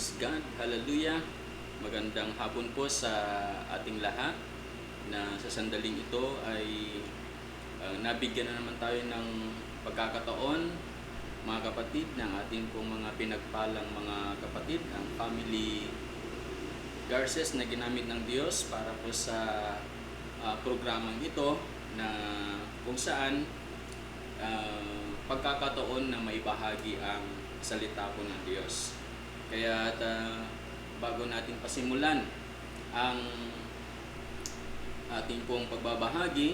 Praise God, Hallelujah. Magandang hapon po sa ating lahat na sa sandaling ito ay nabigyan na naman tayo ng pagkakataon, mga kapatid, ng ating pong mga pinagpalang mga kapatid, ang family Garces na ginamit ng Diyos para po sa programang ito na kung saan pagkakataon na maibahagi ang salita po ng Diyos. Kaya bago natin pasimulan ang ating pong pagbabahagi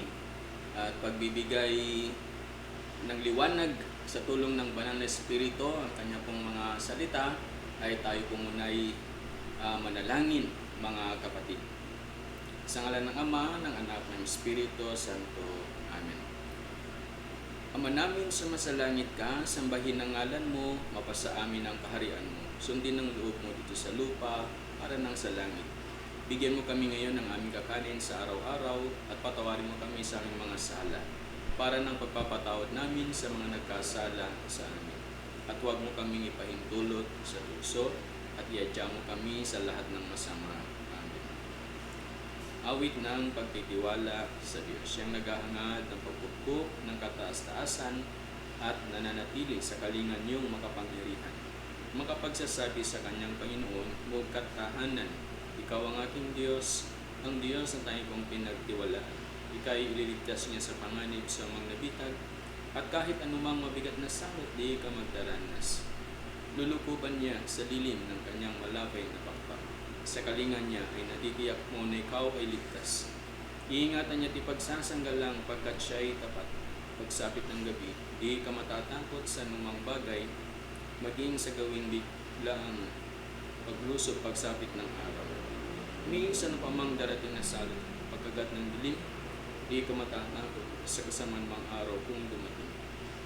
at pagbibigay ng liwanag sa tulong ng Banal na Espiritu, ang kanya pong mga salita, ay tayo po muna'y manalangin, mga kapatid. Sa ngalan ng Ama, ng Anak, ng Espiritu Santo. Amen. Ama namin sa masalangit ka, sambahin ang ngalan mo, mapasa amin ang kaharian mo. Sundin ang loob mo dito sa lupa, para nang sa langit. Bigyan mo kami ngayon ng aming kakanin sa araw-araw, at patawarin mo kami sa aming mga sala, para ng pagpapatawad namin sa mga nagkasala sa amin. At huwag mo kaming ipahintulot sa tukso, at iadya mo kami sa lahat ng masama. Amen. Awit ng pagtitiwala sa Diyos, siyang naghahangad ng pagpupok ng kataas-taasan at nananatili sa kalingan niyong makapangyarihan. Makapagsasabi sa kanyang Panginoon, huwag katahanan, ikaw ang aking Diyos, ang Diyos na tayo kong pinagtiwalaan. Ika'y ililigtas niya sa panganib sa mga nabitag, at kahit anumang mabigat na sakit, di ka magdaranas. Lulukuban niya sa lilim ng kanyang malabay na pakpak. Sa kalingan niya ay natitiyak mo na ikaw ay ligtas. Iingatan niya at ipagsasanggalang pagkat siya ay tapat. Pagsapit ng gabi, di ka matatakot sa anumang bagay, maging sa gawing biglaang paglusob pagsapit ng araw. Minsan pa mang darating na salot, pagkagat ng dilim, di ka matatakot sa kasamaan mang araw kung dumating.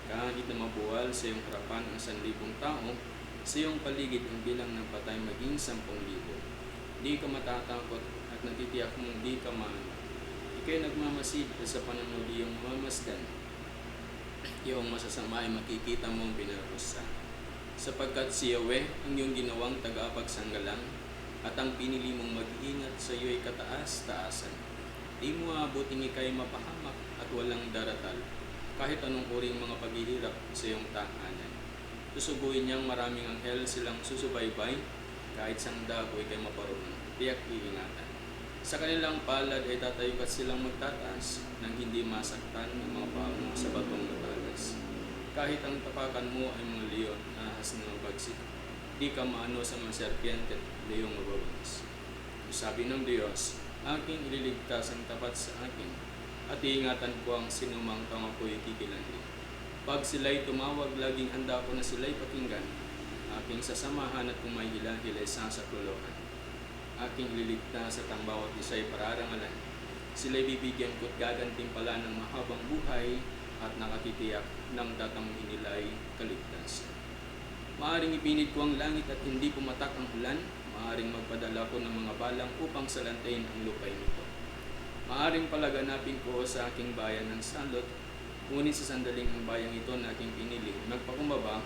Kahit na mabuwal sa iyong harapan ang 1,000 tao, sa iyong paligid ang bilang ng patay maging 10,000. Di ka matatakot at natitiyak mong di ka maano. Ika'y nagmamasid sa panunod iyong mamasdan. Iyong masasama ay makikita mong binarusa. Sapagkat si Yahweh ang iyong ginawang tagapagsanggalang, at ang pinili mong mag-iingat sa iyo ay kataas-taasan. Di mo aabuting ika'y mapahamak at walang daratal, kahit anong uring mga paghihirap sa iyong tahanan. Susubuin niyang maraming anghel silang susubaybay, kahit sang dagoy kay maparunong, tiyak iingatan. Sa kanilang palad ay tatayo at silang magtataas, nang hindi masaktan ng mga paa mo sa batong matalas. Kahit ang tapakan mo ay mga leon na ahas ng bagsik, di ka maano sa mga serpiente at leong mababanis. Sabi ng Diyos, aking ililigtas ang tapat sa akin, at iingatan ko ang sinumang pangako'y kikilanli. Pag sila'y tumawag, laging handa ko na sila'y pakinggan. Aking sasamahan at kung may hila-hilay sa saklulohan. Aking ililigtas at ang bawat isa'y pararangalan. Sila'y bibigyan ko't gagantimpala ng mahabang buhay, at nakatitiyak ng tatanggin nila'y kaligtasan. Maaring ipinit ko ang langit at hindi pumatak ang ulan. Maaring magpadala ko ng mga balang upang salantayin ang lupay nito. Maaring palaganapin ko sa aking bayan ng salot, ngunit sa sandaling ang bayang ito na aking pinili, magpakumbaba,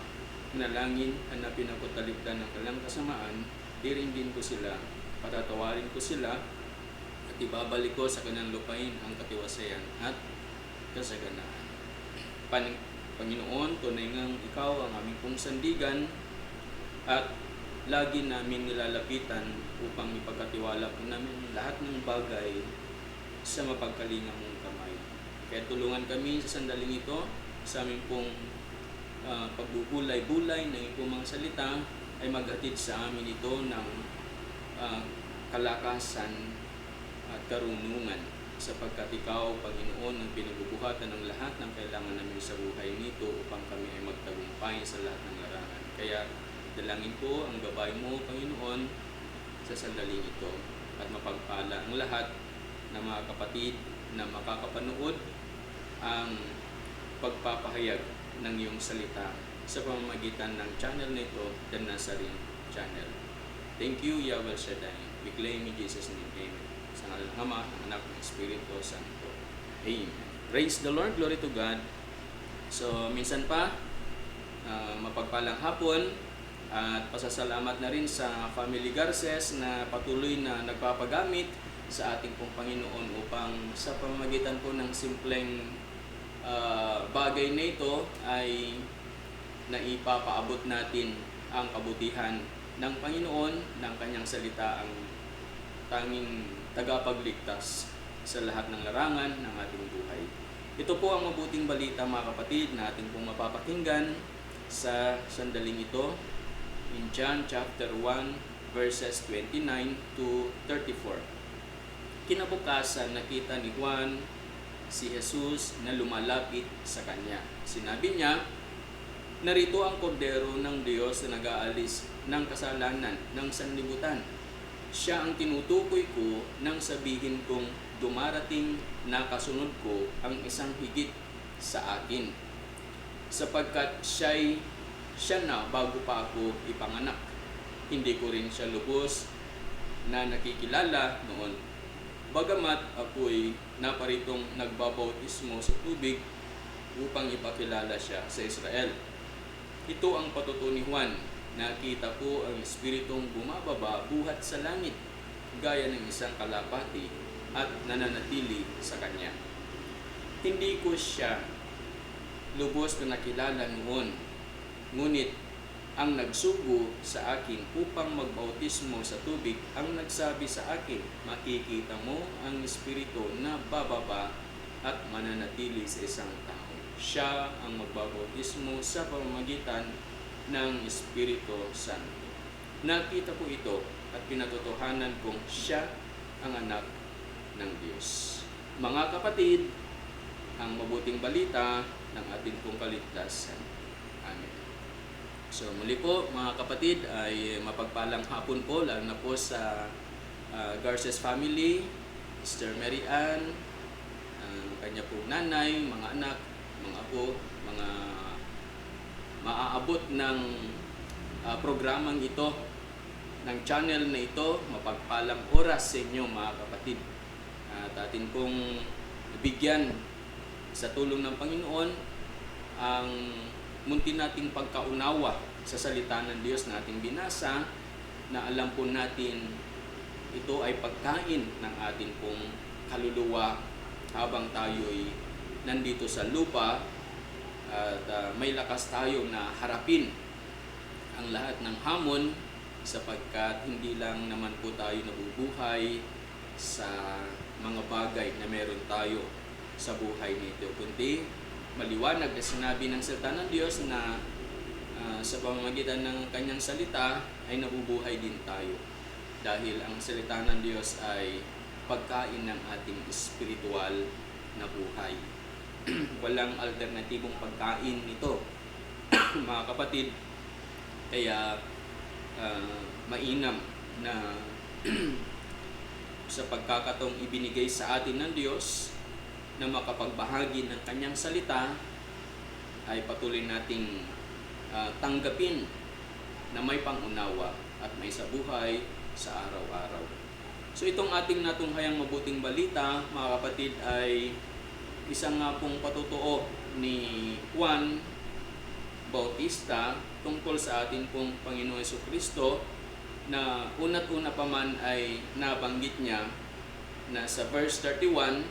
nalangin, hanapin ako talikdan ng kalang kasamaan, diringgin ko sila, patatawarin ko sila, at ibabalik ko sa kanyang lupain ang katiwasayan at kasaganaan. Panginoon, tunay ngang ikaw ang aming pong sandigan, at lagi namin nilalapitan upang ipagkatiwala po namin lahat ng bagay sa mapagkalinga mong kamay. Kaya tulungan kami sa sandaling ito, sa aming pong pagbubulay-bulay ng iyong mga salita, ay maghatid sa amin ito ng kalakasan at karunungan, sapagkat ikaw, Panginoon, ang pinagbubuhatan ng lahat ng kailangan namin sa buhay nito upang kami ay magtagumpay sa lahat ng larangan. Kaya dalangin ko ang gabay mo, Panginoon, sa sandaling ito, at mapagpala ang lahat ng mga kapatid na makakapanood ang pagpapahayag ng iyong salita sa pamamagitan ng channel nito, The Nazarene Channel. Thank you, Yahweh Shaddai. We claim in Jesus' name. Amen. Sa ngalan ng Ama, ng Anak, ng Espiritu Santo. Amen. Praise the Lord. Glory to God. So, minsan pa, mapagpalang hapon, At pasasalamat na rin sa Family Garces na patuloy na nagpapagamit sa ating pong Panginoon upang sa pamamagitan po ng simpleng bagay na ito ay naipapaabot natin ang kabutihan ng Panginoon, ng Kanyang salita, ang tanging tagapagligtas sa lahat ng larangan ng ating buhay. Ito po ang mabuting balita, mga kapatid, na ating pong mapapakinggan sa sandaling ito in John chapter 1 verses 29 to 34. Kinabukasan nakita ni Juan si Jesus na lumalapit sa kanya. Sinabi niya, "Narito ang kordero ng Diyos na nag-aalis ng kasalanan ng sanlibutan. Siya ang tinutukoy ko nang sabihin kong dumarating na kasunod ko ang isang higit sa akin, sapagkat siya na bago pa ako ipanganak. Hindi ko rin siya lubos na nakikilala noon, bagamat ako'y naparitong nagbabautismo sa tubig upang ipakilala siya sa Israel. Ito ang patutuo ni Juan. Nakita ko ang Espiritong bumababa buhat sa langit, gaya ng isang kalapati, at nananatili sa kanya. Hindi ko siya lubos na nakilala noon, ngunit ang nagsugo sa akin upang magbautismo sa tubig ang nagsabi sa akin, makikita mo ang Espiritu na bababa at mananatili sa isang tao. Siya ang magbabautismo sa pamamagitan ng Espiritu Santo. Nakita ko ito at pinatotohanan kong siya ang anak ng Diyos." Mga kapatid, ang mabuting balita ng ating pong kaligtasan. Amen. So muli po, mga kapatid, ay mapagpalang hapon po, lalo na po sa Garces family, Sister Mary Ann, ang kanya pong nanay, mga anak, mga apo, mga maaabot ng programang ito, ng channel na ito. Mapagpalang oras sa inyo, mga kapatid. At atin pong bigyan sa tulong ng Panginoon ang munti nating pagkaunawa sa salita ng Diyos na ating binasa, na alam po natin ito ay pagkain ng ating pong kaluluwa habang tayo'y nandito sa lupa, at may lakas tayo na harapin ang lahat ng hamon, sapagkat hindi lang naman po tayo nabubuhay sa mga bagay na meron tayo sa buhay nito, kundi maliwanag na sinabi ng salita ng Diyos na sa pamamagitan ng Kanyang salita ay nabubuhay din tayo, dahil ang salita ng Diyos ay pagkain ng ating espiritual na buhay. Walang alternatibong pagkain nito, mga kapatid. Kaya mainam na sa pagkakataong ibinigay sa atin ng Diyos na makapagbahagi ng Kanyang salita, ay patuloy nating tanggapin na may pangunawa at may sabuhay sa araw-araw. So itong ating natunghayang mabuting balita, mga kapatid, ay isang nga pong patutuo ni Juan Bautista tungkol sa ating pong Panginoon Jesucristo, na una't-una pa man ay nabanggit niya na sa verse 31,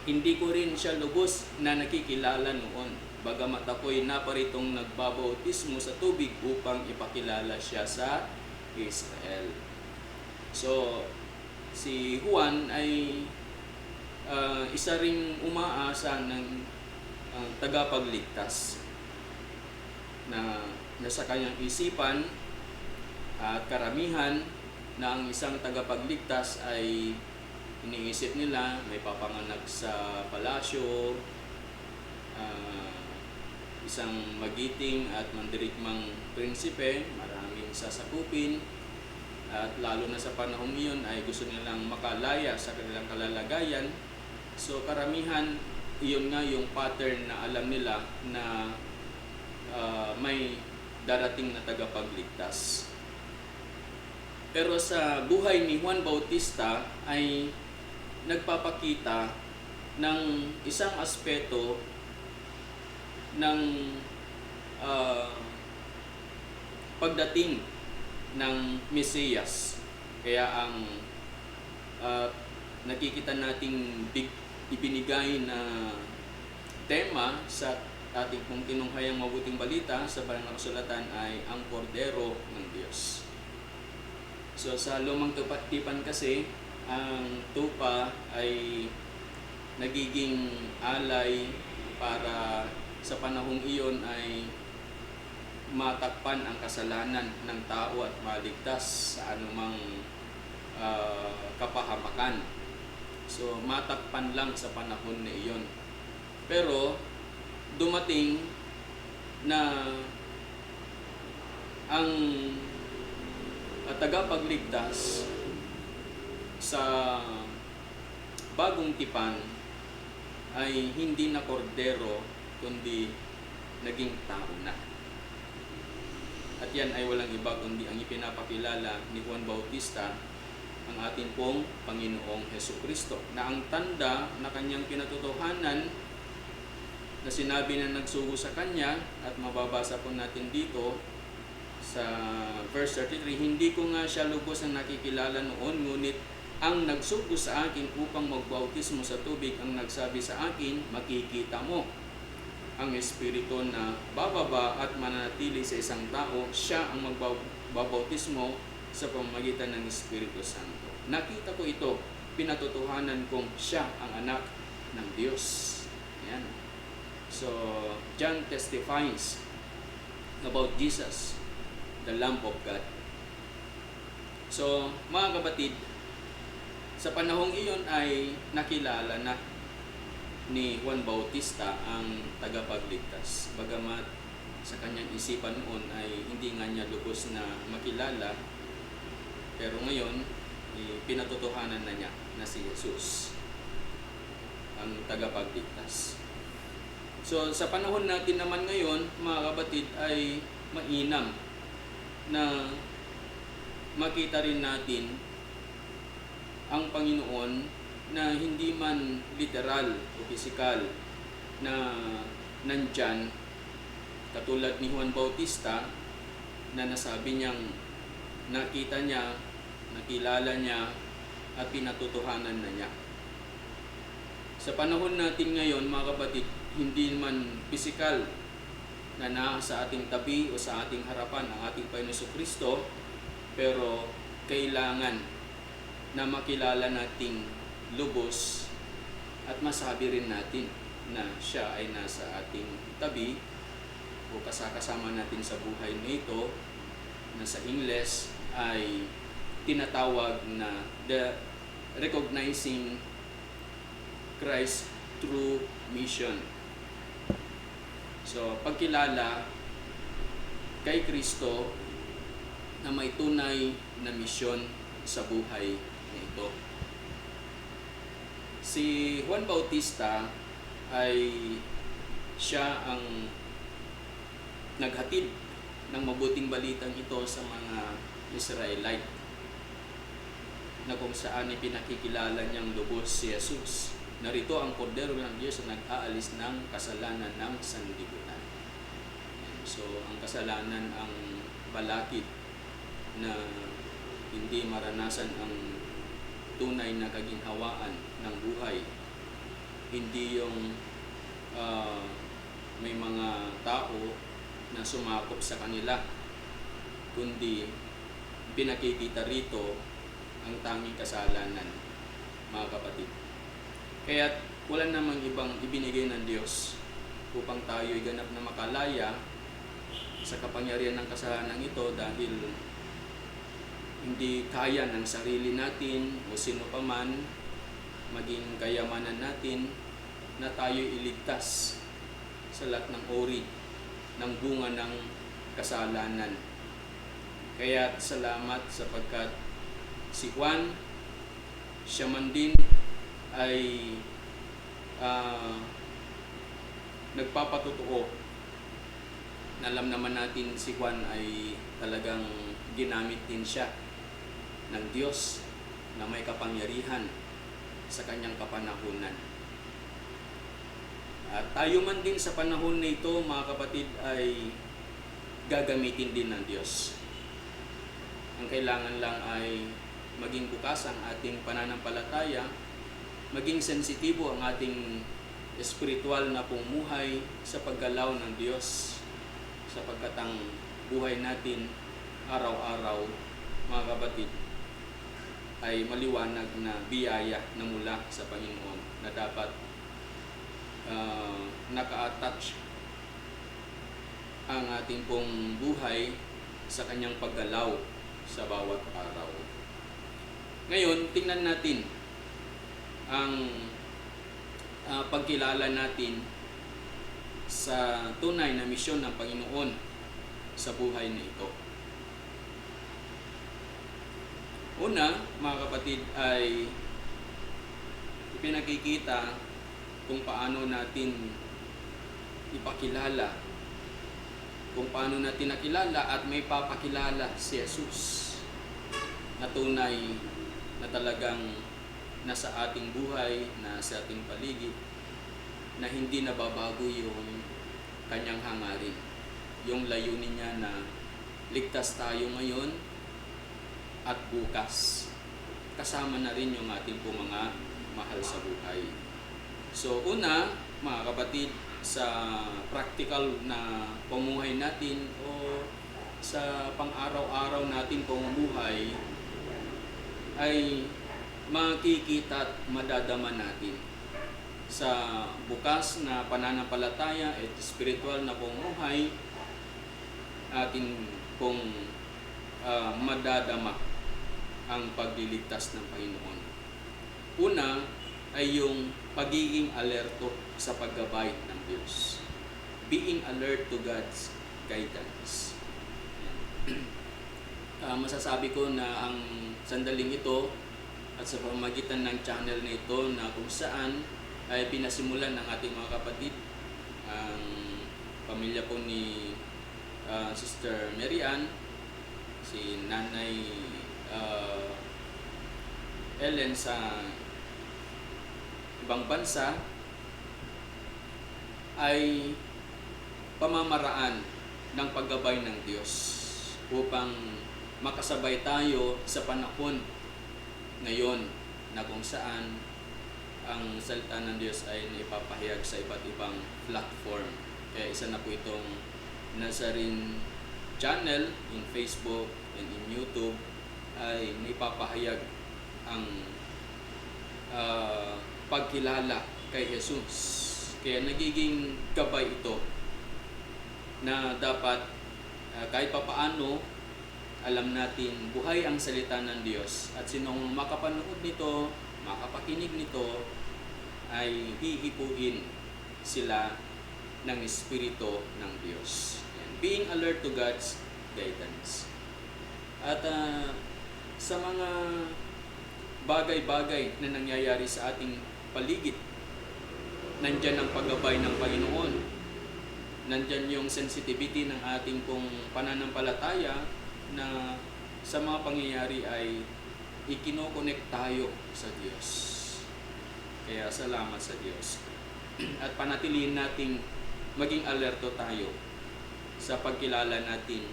"Hindi ko rin siya lubos na nakikilala noon, bagamat ako'y naparitong nagbabautismo sa tubig upang ipakilala siya sa Israel." So, si Juan ay isa ring umaasa ng tagapagligtas na nasa kanyang isipan at karamihan na ang isang tagapagligtas ay iniisip nila may papanganak sa palasyo, isang magiting at mandirigmang prinsipe, maraming sasakupin, at lalo na sa panahon iyon ay gusto nilang makalaya sa kanilang kalalagayan. So karamihan, iyon nga yung pattern na alam nila na may darating na tagapagligtas. Pero sa buhay ni Juan Bautista ay nagpapakita ng isang aspeto ng pagdating ng Mesiyas. Kaya ang nakikita nating ibinigay na tema sa ating pong tinunghayang mabuting balita sa banal na kasulatan ay ang Kordero ng Diyos. So sa lumang tipan kasi, ang tupa ay nagiging alay para sa panahong iyon ay matakpan ang kasalanan ng tao at maligtas sa anumang kapahamakan. So matakpan lang sa panahon na iyon. Pero dumating na ang tagapagligtas sa bagong tipan ay hindi na kordero kundi naging tao na. At yan ay walang iba kundi ang ipinapakilala ni Juan Bautista, ang atin pong Panginoong Hesukristo, na ang tanda na kanyang pinatotohanan na sinabi na nagsugo sa kanya, at mababasa po natin dito sa verse 33, hindi ko nga siya lubos ang nakikilala noon, ngunit ang nagsugo sa akin upang magbautismo sa tubig ang nagsabi sa akin, makikita mo ang Espiritu na bababa at mananatili sa isang tao, siya ang magbabautismo sa pamamagitan ng Espiritu Santo. Nakita ko ito, pinatotohanan kong siya ang anak ng Diyos. Ayan. So, John testifies about Jesus, the Lamb of God. So, mga kapatid, sa panahong iyon ay nakilala na ni Juan Bautista ang tagapagligtas. Bagamat sa kanyang isipan noon ay hindi nga niya lubos na makilala, pero ngayon, pinatotohanan na niya na si Jesus ang tagapagligtas. So, sa panahon natin naman ngayon, mga kapatid, ay mainam na makita rin natin ang Panginoon na hindi man literal o pisikal na nandyan, katulad ni Juan Bautista na nasabi niyang nakita niya, nakilala niya, at pinatotohanan na niya. Sa panahon natin ngayon, mga kapatid, hindi man pisikal na nasa ating tabi o sa ating harapan ang ating Panginoon Jesucristo, pero kailangan na makilala nating lubos at masabi rin natin na siya ay nasa ating tabi o kasama natin sa buhay na ito, na sa Ingles ay tinatawag na the recognizing Christ through mission. So, pagkilala kay Kristo na may tunay na misyon sa buhay na ito. Si Juan Bautista ay siya ang naghatid ng mabuting balitang ito sa mga Israelite, na kung saan ipinakikilala niyang lubos si Jesus. Narito ang Kordero ng Diyos na nag-aalis ng kasalanan ng sanlibutan. So, ang kasalanan ang balakid na hindi maranasan ang tunay na kaginhawaan ng buhay. Hindi yung may mga tao na sumakop sa kanila, kundi pinakikita rito ang tanging kasalanan, mga kapatid. Kaya wala namang ibang ibinigay ng Diyos upang tayo ay ganap na makalaya sa kapangyarihan ng kasalanan ito, dahil hindi kaya ng sarili natin o sino pa man, maging kayamanan natin, na tayo iligtas sa lahat ng uri ng bunga ng kasalanan. Kaya salamat sapagkat si Juan, siya man din ay nagpapatotoo na alam naman natin si Juan ay talagang ginamit din siya ng Diyos na may kapangyarihan sa kanyang kapanahunan. At tayo man din sa panahon na ito, mga kapatid, ay gagamitin din ng Diyos. Ang kailangan lang ay maging bukas ang ating pananampalataya, maging sensitibo ang ating espiritual na pumuhay sa paggalaw ng Diyos, sapagkat ang buhay natin araw-araw, mga kapatid, ay maliwanag na biyaya na mula sa Panginoon na dapat naka-attach ang ating pong buhay sa kanyang paggalaw sa bawat araw. Ngayon, tingnan natin ang pagkilala natin sa tunay na misyon ng Panginoon sa buhay na ito. Una, mga kapatid, ay ipinakikita kung paano natin ipakilala, kung paano natin nakilala at may papakilala si Jesus na tunay na talagang nasa ating buhay, nasa ating paligid, na hindi nababago yung kanyang hangarin. Yung layunin niya na ligtas tayo ngayon at bukas. Kasama na rin yung ating po mga mahal sa buhay. So una, mga kapatid, sa practical na pamumuhay natin o sa pang-araw-araw natin pamumuhay, ay makikita at madadama natin sa bukas na pananampalataya at spiritual na pamumuhay, ating pong madadama ang pagliligtas ng Panginoon. Una ay yung pagiging alerto sa paggabay ng Diyos. Being alert to God's guidance. Masasabi ko na ang sandaling ito at sa pamamagitan ng channel na ito na kung saan ay pinasimulan ng ating mga kapatid, ang pamilya po ni Sister Mary Ann, si Nanay Ellen sa ibang bansa, ay pamamaraan ng paggabay ng Diyos upang makasabay tayo sa panahon ngayon na kung saan ang salita ng Diyos ay naipapahayag sa iba't ibang platform. Kaya isa na po itong Nazarene channel in Facebook and in YouTube ay naipapahayag ang pagkilala kay Jesus. Kaya nagiging gabay ito na dapat kahit papaano alam natin buhay ang salita ng Diyos at sinong makapanood nito, makapakinig nito, ay hihipuin sila ng Espiritu ng Diyos. Being alert to God's guidance. At sa mga bagay-bagay na nangyayari sa ating paligid, nandyan ang paggabay ng Panginoon. Nandyan yung sensitivity ng ating pong pananampalataya na sa mga pangyayari ay ikinokonek tayo sa Diyos. Kaya salamat sa Diyos. At panatilihin nating maging alerto tayo sa pagkilala natin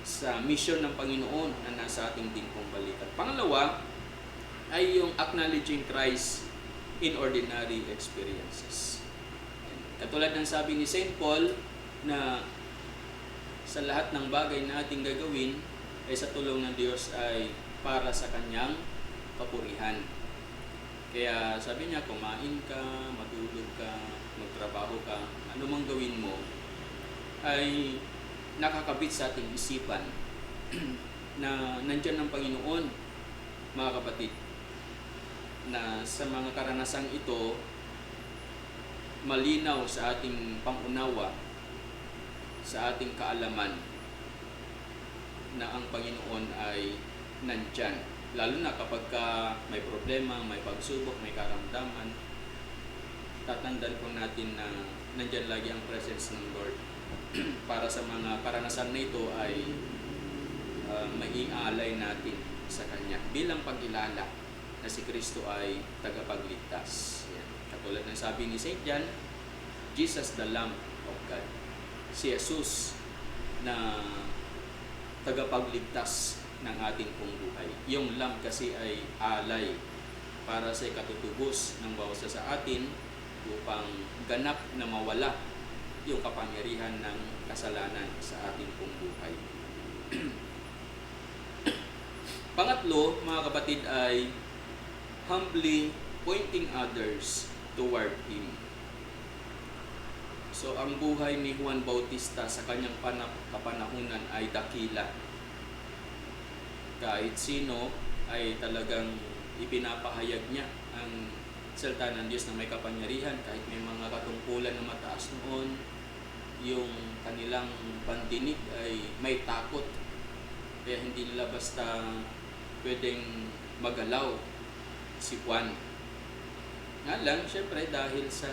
sa mission ng Panginoon na nasa ating dingkong balikat. Pangalawa ay yung acknowledging Christ in ordinary experiences. Katulad ng sabi ni St. Paul na sa lahat ng bagay na ating gagawin ay sa tulong ng Diyos ay para sa kanyang papurihan. Kaya sabi niya, kumain ka, matulog ka, magtrabaho ka, ano mang gawin mo, ay nakakabit sa ating isipan na nandyan ang Panginoon, mga kapatid, na sa mga karanasang ito, malinaw sa ating pangunawa, sa ating kaalaman, na ang Panginoon ay nandyan. Lalo na kapag may problema, may pagsubok, may karamdaman, tatandaan po natin na nandyan lagi ang presence ng Lord. Para sa mga karanasan na ito ay maialay natin sa Kanya bilang pag-ilala na si Kristo ay tagapagligtas. Yan. Katulad ng sabi ni St. John, Jesus the Lamb of God. Si Jesus na tagapagligtas ng ating pong buhay. Yung lamb kasi ay alay para sa ikatutubos ng bawat isa sa atin upang ganap na mawala yung kapangyarihan ng kasalanan sa ating pong buhay. Pangatlo, mga kapatid, ay humbly pointing others toward Him. So, ang buhay ni Juan Bautista sa kanyang kapanahunan ay dakila. Kahit sino ay talagang ipinapahayag niya ang salita ng Diyos na may kapangyarihan. Kahit may mga katungkulan na mataas noon, yung kanilang pandinig ay may takot. Kaya hindi nila basta pwedeng magalaw si Juan. Nga lang, syempre, dahil sa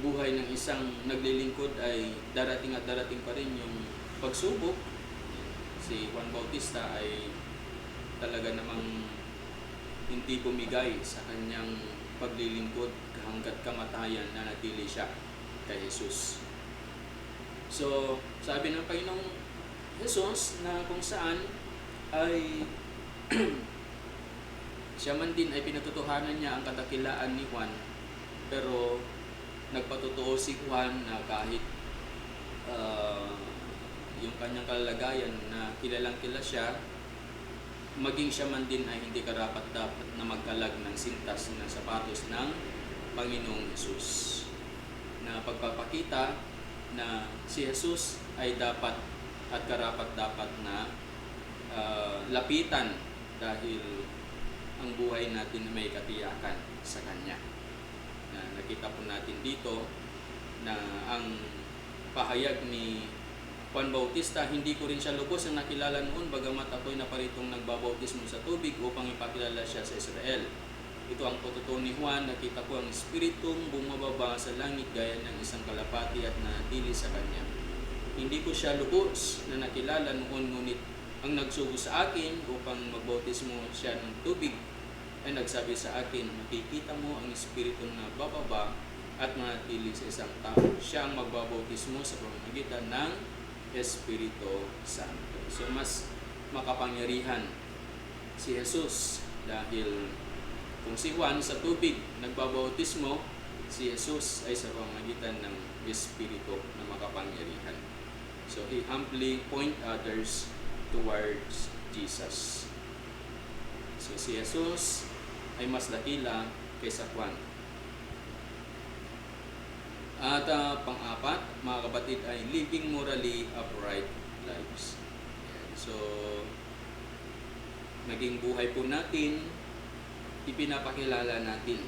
buhay ng isang naglilingkod ay darating at darating pa rin yung pagsubok. Si Juan Bautista ay talaga namang hindi bumigay sa kanyang paglilingkod hanggat kamatayan na natili siya kay Jesus. So, sabi ng Panginoong Jesus na kung saan ay siya man din ay pinatutuhanan niya ang kadakilaan ni Juan, pero nagpatotoo si Juan na kahit yung kanyang kalagayan na kilalang kilala siya, maging siya man din ay hindi karapat-dapat na magkalag ng sintas ng sapatos ng Panginoong Jesus. Na pagpapakita na si Jesus ay dapat at karapat-dapat na lapitan dahil ang buhay natin may katiyakan sa Kanya. Na nakita po natin dito na ang pahayag ni Juan Bautista, hindi ko rin siya lubos ang nakilala noon, bagamat ako'y naparitong nagbabautismo sa tubig upang ipakilala siya sa Israel. Ito ang patutuo ni Juan, nakita ko ang Espiritong bumababa sa langit gaya ng isang kalapati at nanatili sa kanya. Hindi ko siya lubos na nakilala noon, ngunit ang nagsugo sa akin upang magbautismo siya ng tubig ay nagsabi sa akin, makikita mo ang Espiritong na bababa at manatili sa isang tao. Siya ang magbabautismo sa pamamagitan ng Espiritu Santo. So mas makapangyarihan si Jesus dahil kung si Juan sa tubig nagbabautismo, si Jesus ay sa pamamagitan ng Espiritu na makapangyarihan. So he humbly point others towards Jesus. So si Jesus ay mas dakila kaysa Juan. At pang-apat, mga kapatid, ay living morally upright lives. So, naging buhay po natin, ipinapakilala natin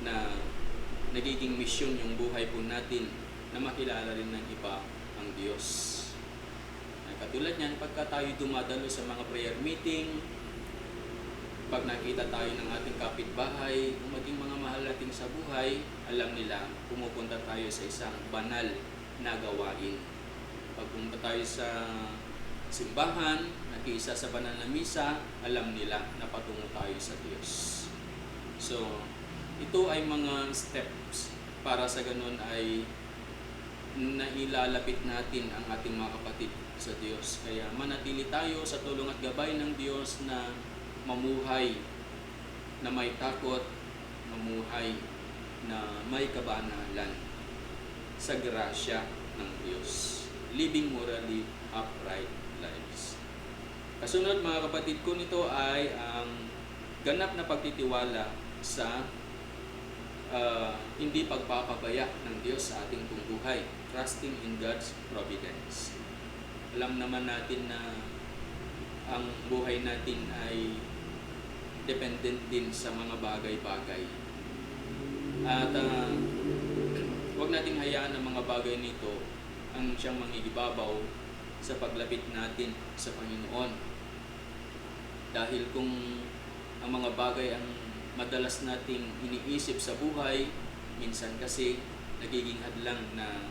na nagiging misyon yung buhay po natin na makilala rin ng iba ang Diyos. Katulad niyan, pagka tayo dumadalo sa mga prayer meeting, pag nakita tayo ng ating kapitbahay, kung maging mga mahal natin sa buhay, alam nila, pumupunta tayo sa isang banal na gawain. Pag pumunta tayo sa simbahan, nakiisa sa banal na misa, alam nila na patungo tayo sa Diyos. So, ito ay mga steps para sa ganun ay nailalapit natin ang ating mga kapatid sa Diyos. Kaya manatili tayo sa tulong at gabay ng Diyos na mamuhay na may takot, mamuhay na may kabanalan sa grasya ng Diyos. Living morally upright lives. Kasunod, mga kapatid ko, nito ay ang ganap na pagtitiwala sa hindi pagpapabaya ng Diyos sa ating buhay. Trusting in God's providence. Alam naman natin na ang buhay natin ay dependent din sa mga bagay-bagay. At huwag nating hayaan ang mga bagay nito ang siyang mangigibabaw sa paglapit natin sa Panginoon. Dahil kung ang mga bagay ang madalas nating iniisip sa buhay, minsan kasi nagiging hadlang na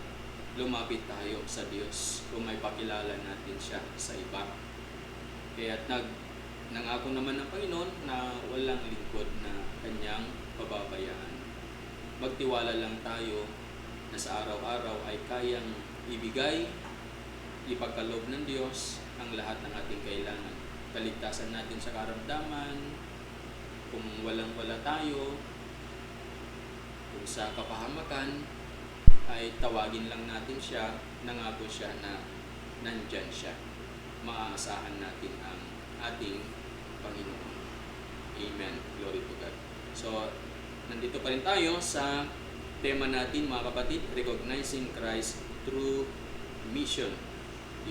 lumapit tayo sa Diyos kung may pakilala natin siya sa iba. Kaya nangako naman ng Panginoon na walang lingkod na kanyang pababayaan. Magtiwala lang tayo na sa araw-araw ay kayang ibigay, ipagkaloob ng Diyos ang lahat ng ating kailangan. Kaligtasan natin sa karamdaman, kung walang-wala tayo, kung sa kapahamakan, ay tawagin lang natin siya, nangako siya na nandyan siya. Maaasahan natin ang ating Panginoon. Amen. Glory to God. So, nandito pa rin tayo sa tema natin, mga kapatid, recognizing Christ through mission.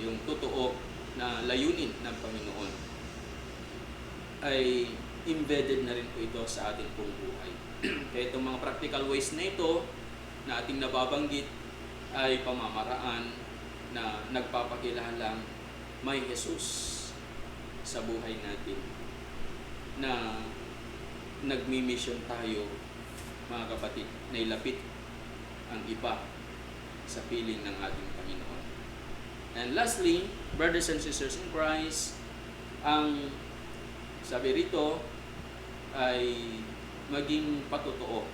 Yung totoo na layunin ng Panginoon ay embedded na rin po ito sa ating pong buhay. Kaya itong mga practical ways na ito na ating nababanggit ay pamamaraan na nagpapakilalang may Jesus sa buhay natin, na nagmi-mission tayo, mga kapatid, na ilapit ang iba sa piling ng ating Panginoon. And lastly, brothers and sisters in Christ, ang sabi rito ay maging patotoo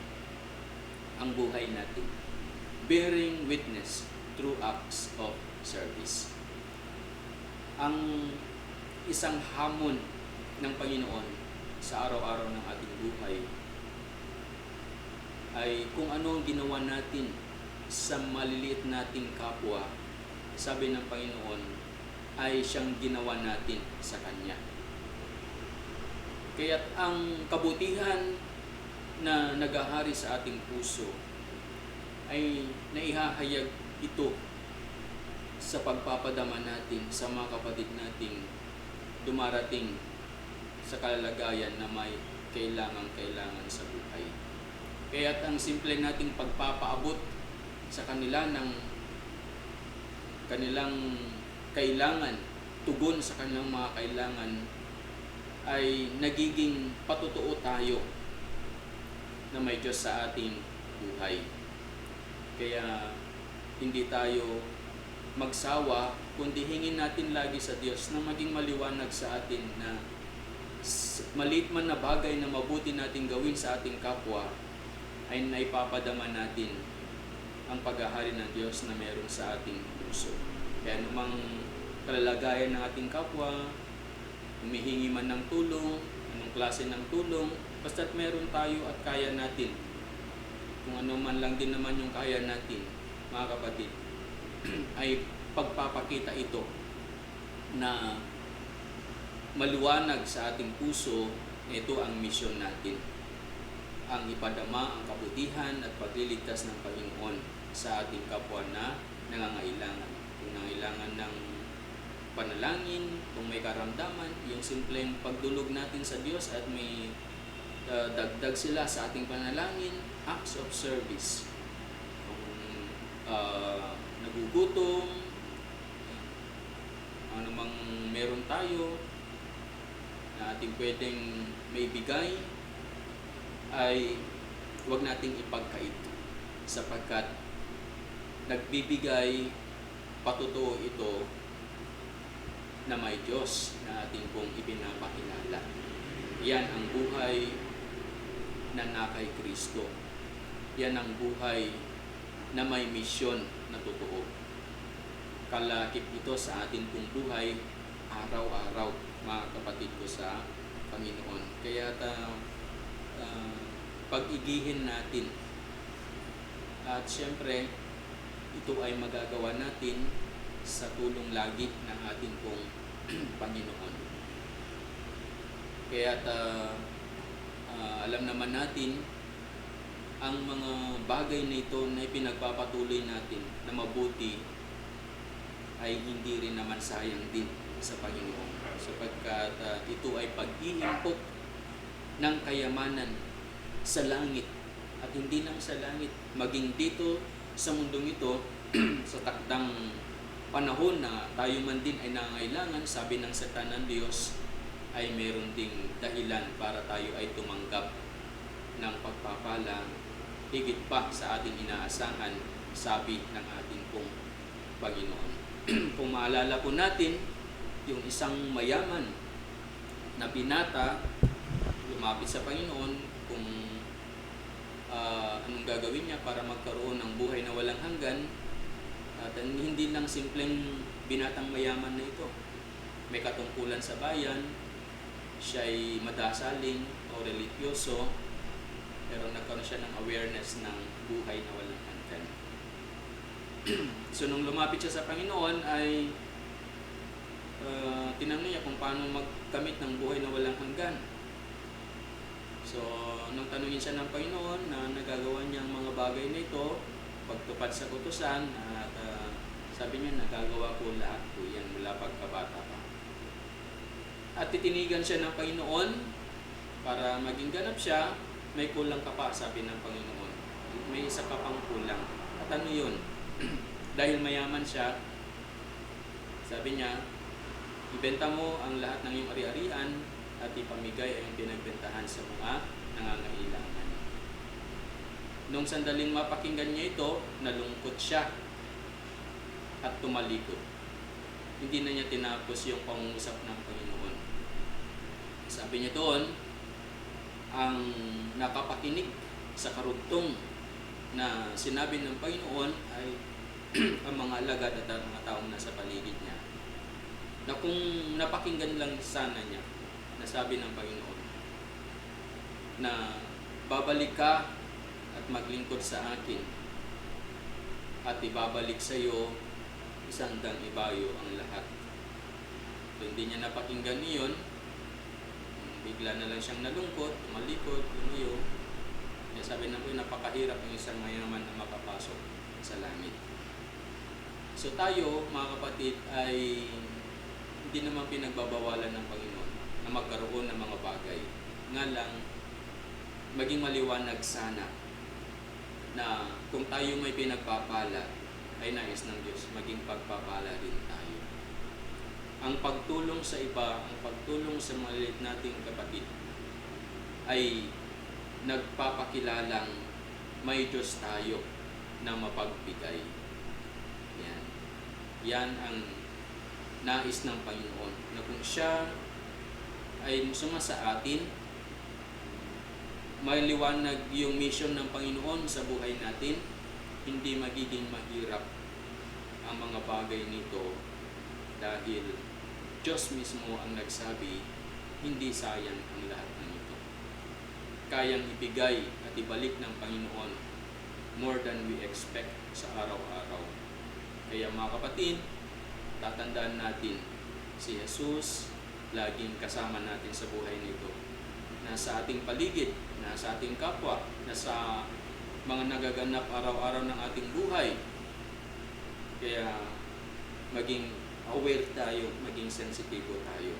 ang buhay natin, bearing witness through acts of service. Ang isang hamon ng Panginoon sa araw-araw ng ating buhay ay kung ano ang ginawa natin sa maliliit nating kapwa, sabi ng Panginoon, ay siyang ginawa natin sa Kanya. Kaya't ang kabutihan na nagahari sa ating puso ay naihahayag ito sa pagpapadama natin sa mga kapatid nating dumarating sa kalagayan na may kailangan sa buhay. Kaya't ang simple nating pagpapaabot sa kanila ng kanilang kailangan, tugon sa kanilang mga kailangan, ay nagiging patotoo tayo na may Diyos sa ating buhay. Kaya hindi tayo magsawa, kundi hingin natin lagi sa Diyos na maging maliwanag sa atin na maliit man na bagay na mabuti nating gawin sa ating kapwa ay naipapadama natin ang paghahari ng Diyos na meron sa ating puso. Kaya anumang kalalagayan ng ating kapwa, humihingi man ng tulong, anong klase ng tulong, basta't meron tayo at kaya natin. Kung ano man lang din naman yung kaya natin, mga kapatid, ay pagpapakita ito na maliwanag sa ating puso, ito ang misyon natin. Ang ipadama ang kabutihan at pagliligtas ng Panginoon sa ating kapwa na nangangailangan. Kung nangailangan ng panalangin, kung may karamdaman, yung simpleng pagdulog natin sa Diyos at may dagdag sila sa ating panalangin, acts of service. Kung nagugutom, ano mang meron tayo na ating pwedeng may bigay, ay huwag nating ipagkait sapagkat nagbibigay patotoo ito na may Diyos na ating pong ipinapakilala. Yan ang buhay na nakay Kristo. Yan ang buhay na may misyon na totoo. Kalakip ito sa ating pong buhay araw-araw, mga kapatid ko sa Panginoon. Kaya pag-igihin natin. At siyempre, ito ay magagawa natin sa tulong lagi ng ating pong Panginoon. Kaya alam naman natin ang mga bagay na ito na ipinagpapatuloy natin na mabuti ay hindi rin naman sayang din sa Panginoon, sapagkat ito ay pag-iimpok ng kayamanan sa langit, at hindi lang sa langit, maging dito sa mundong ito sa takdang panahon na tayo man din ay nangangailangan, sabi ng salita ng Diyos, ay meron ding dahilan para tayo ay tumanggap ng pagpapala higit pa sa ating inaasahan, sabi ng ating pong Panginoon. Kung maalala po natin, yung isang mayaman na binata lumapit sa Panginoon kung anong gagawin niya para magkaroon ng buhay na walang hanggan. At hindi lang simpleng binatang mayaman na ito. May katungkulan sa bayan, siya ay madasaling o religyoso, pero nagkaroon siya ng awareness ng buhay na walang hanggan. So nung lumapit siya sa Panginoon ay tinanong niya kung paano magkamit ng buhay na walang hanggan. So nung tanungin siya ng Panginoon na nagagawa niya ang mga bagay na ito, pagtupad sa kutusan, at sabi niya, nagagawa ko lahat po yan mula pagkabata pa. At titinigan siya ng Panginoon para maging ganap siya. May kulang ka pa, sabi ng Panginoon. May isa ka pang kulang. At ano yun? Dahil mayaman siya, sabi niya, ibenta mo ang lahat ng iyong ari-arian at ipamigay ang pinagbentahan sa mga nangangailangan. Nung sandaling mapakinggan niya ito, nalungkot siya at tumalikod. Hindi na niya tinapos yung pangungusap ng Panginoon. Sabi niya doon, ang nakapakinig sa karugtong na sinabi ng Panginoon ay ang mga alagad at ang mga taong nasa paligid niya. Na kung napakinggan lang sana niya, nasabi ng Panginoon, na babalik ka at maglingkod sa akin at ibabalik sa iyo isang dang ibayo ang lahat. So, hindi niya napakinggan iyon. Bigla na lang siyang nalungkot, tumalikod, lumayo. Kaya sabi na po, napakahirap ng isang mayaman na makapasok sa langit. So tayo, mga kapatid, ay hindi naman pinagbabawalan ng Panginoon na magkaroon ng mga bagay. Nga lang, maging maliwanag sana na kung tayo may pinagpapala, ay nais ng Diyos, maging pagpapala din tayo. Ang pagtulong sa iba, ang pagtulong sa maliit nating kapatid, ay nagpapakilalang may Diyos tayo na mapagbigay. Yan. Yan ang nais ng Panginoon, na kung siya ay sumasa atin, may liwanag yung mission ng Panginoon sa buhay natin, hindi magiging mahirap ang mga bagay nito dahil Diyos mismo ang nagsabi, hindi sayang ang lahat ng ito. Kayang ibigay at ibalik ng Panginoon more than we expect sa araw-araw. Kaya mga kapatid, tatandaan natin si Jesus, laging kasama natin sa buhay nito. Nasa ating paligid, nasa ating kapwa, nasa mga nagaganap araw-araw ng ating buhay. Kaya maging aware tayo, maging sensitibo tayo.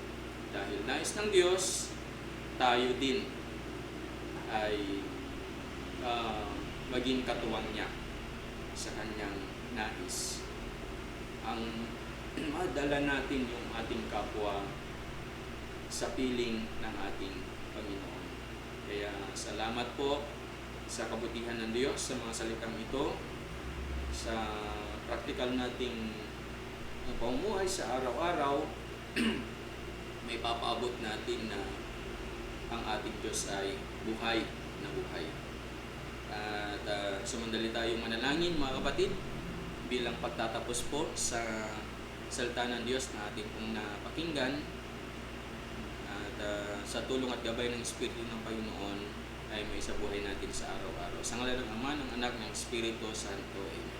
Dahil nais ng Diyos, tayo din ay maging katuwang niya sa kanyang nais. Ang madala natin yung ating kapwa sa piling ng ating Panginoon. Kaya salamat po sa kabutihan ng Diyos sa mga salitang ito, sa praktikal nating pamumuhay sa araw-araw. May papaabot natin na ang ating Diyos ay buhay na buhay. At sumandali tayong manalangin, mga kapatid, bilang pagtatapos po sa salita ng Diyos na ating pong napakinggan. At sa tulong at gabay ng Espiritu ng Panginoon ay may sa buhay natin sa araw-araw. Sa ngalan ng Ama, ng Anak, ng Espiritu Santo. Amen.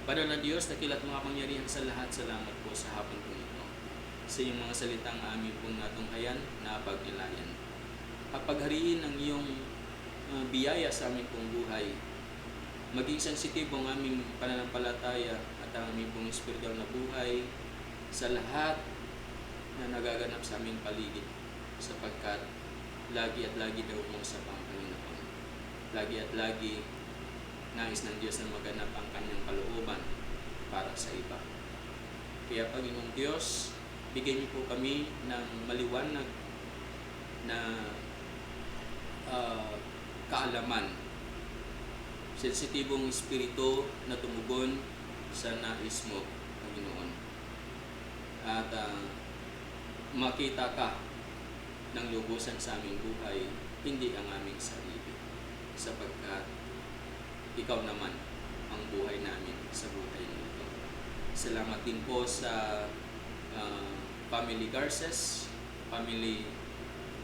Banal na Diyos, dakilat mga pangyarihan sa lahat, salamat po sa hapon po ito. Sa iyong mga salitang amin pong natunghayan na pagnilayan. At paghariin ang iyong biyaya sa aming pong buhay. Maging sensitibo ang aming pananampalataya at ang aming pong spiritual na buhay sa lahat na nagaganap sa aming paligid, sapagkat lagi at lagi daw mong sa Panginoon. Lagi at lagi nais ng Diyos na maganap ang kanyang kalooban para sa iba. Kaya Panginoong Diyos, bigyan niyo po kami ng maliwanag na kaalaman, sensitibong espiritu na tumugon sa nais mo, Panginoon. At makita ka ng lubusan sa aming buhay, hindi ang aming sarili. sapagkat ikaw naman ang buhay namin sa buhay nito. Salamat din po sa Family Garces, Family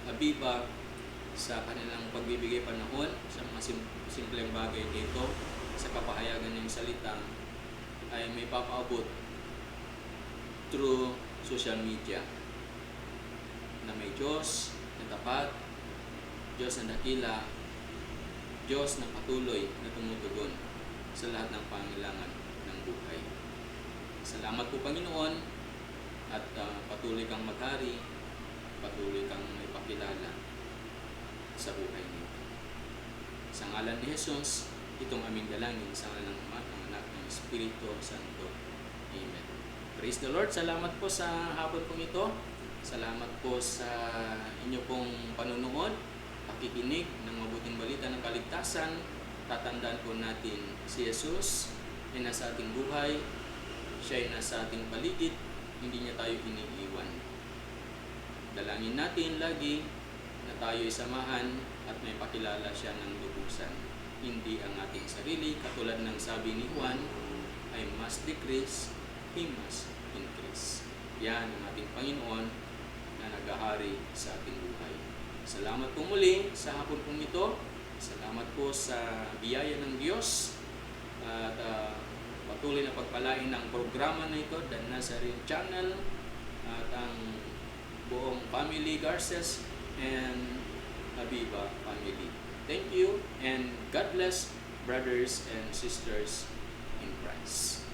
Abiba, sa kanilang pagbibigay panahon sa mga simpleng bagay dito, sa kapahayagan ng salita ay may papaabot through social media na may Diyos na tapat, Diyos na dakila, Diyos na patuloy na tumutugon sa lahat ng pangailangan ng buhay. Salamat po Panginoon, at patuloy kang maghari, patuloy kang may pakilala sa buhay nito. Sa ngalan ni Jesus, itong aming dalangin sa ngalan ng Ama, ng Anak, ng Espiritu Santo. Amen. Praise the Lord. Salamat po sa hapon pong ito. Salamat po sa inyo pong panunood, pakikinig ng mabuting balita ng kaligtasan. Tatandaan po natin si Jesus ay nasa ating buhay, siya ay nasa ating paligid, hindi niya tayo iniiwan. Dalangin natin lagi na tayo ay samahan at may pakilala siya ng lubusan. Hindi ang ating sarili, katulad ng sabi ni Juan, I must decrease, He must increase. Yan ang ating Panginoon na naghahari sa ating buhay. Salamat po muli sa hapon pong ito. Salamat po sa biyaya ng Diyos at patuloy na pagpalain ng programa na ito, The Nazarene Channel, at ang buong Family Garces and Abiba family. Thank you and God bless brothers and sisters in Christ.